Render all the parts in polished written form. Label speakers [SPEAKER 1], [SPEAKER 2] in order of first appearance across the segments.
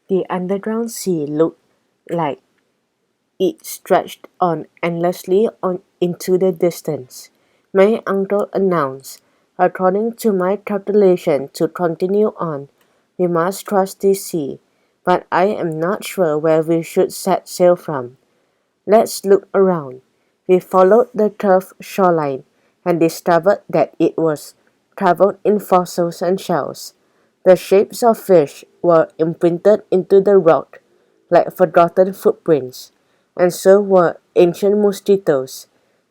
[SPEAKER 1] The underground sea looked like it stretched on endlessly on into the distance. My uncle announced, according to my calculation to continue on, we must cross this sea, but I am not sure where we should set sail from. Let's look around. We followed the turf shoreline and discovered that it was covered in fossils and shells. The shapes of fish were imprinted into the rock like forgotten footprints, and so were ancient mosquitoes,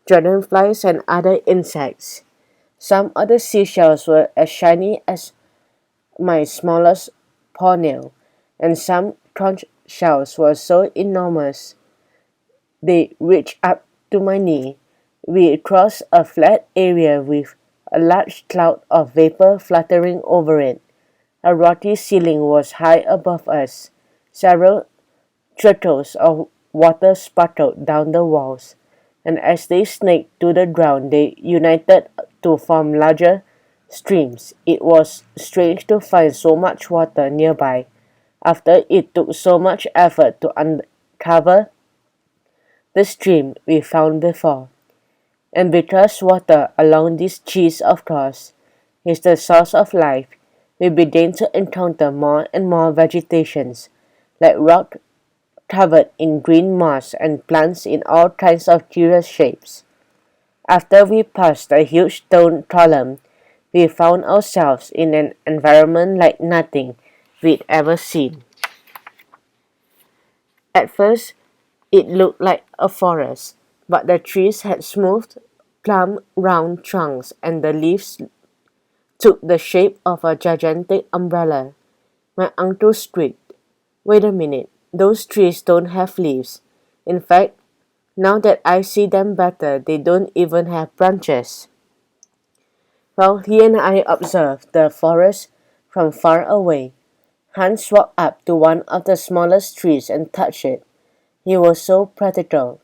[SPEAKER 1] dragonflies, and other insects. Some of the seashells were as shiny as my smallest paw-nail, and some conch shells were so enormous they reached up to my knee. We crossed a flat area with a large cloud of vapor fluttering over it. A rocky ceiling was high above us. Several trickles of water sparkled down the walls, and as they snaked to the ground, they united to form larger streams. It was strange to find so much water nearby after it took so much effort to uncover the stream we found before. And because water along this cheese of course is the source of life, we began to encounter more and more vegetations, like rock covered in green moss and plants in all kinds of curious shapes. After we passed a huge stone column, we found ourselves in an environment like nothing we'd ever seen. At first, it looked like a forest, but the trees had smooth, plump, round trunks, and the leaves took the shape of a gigantic umbrella. My uncle squeaked, "Wait a minute, those trees don't have leaves. In fact, now that I see them better, they don't even have branches." While he and I observed the forest from far away, Hans walked up to one of the smallest trees and touched it. He was so practical.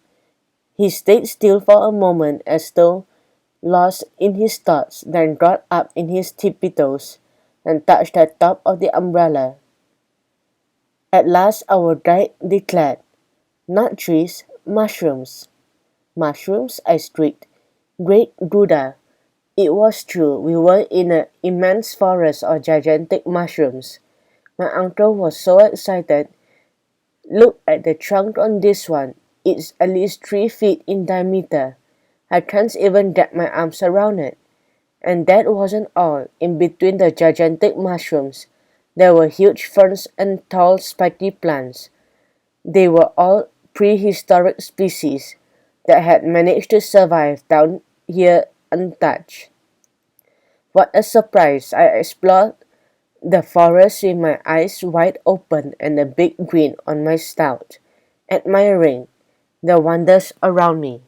[SPEAKER 1] He stayed still for a moment as though lost in his thoughts, then got up in his tippy toes and touched the top of the umbrella. At last our guide declared, "Not trees, mushrooms." "Mushrooms?" I squeaked. "Great Buddha!" It was true. We were in an immense forest of gigantic mushrooms. My uncle was so excited. "Look at the trunk on this one. It's at least 3 feet in diameter. I can't even get my arms around it." And that wasn't all. In between the gigantic mushrooms, there were huge ferns and tall spiky plants. They were all prehistoric species that had managed to survive down here untouched. What a surprise! I explored the forest with my eyes wide open and a big grin on my snout, admiring the wonders around me.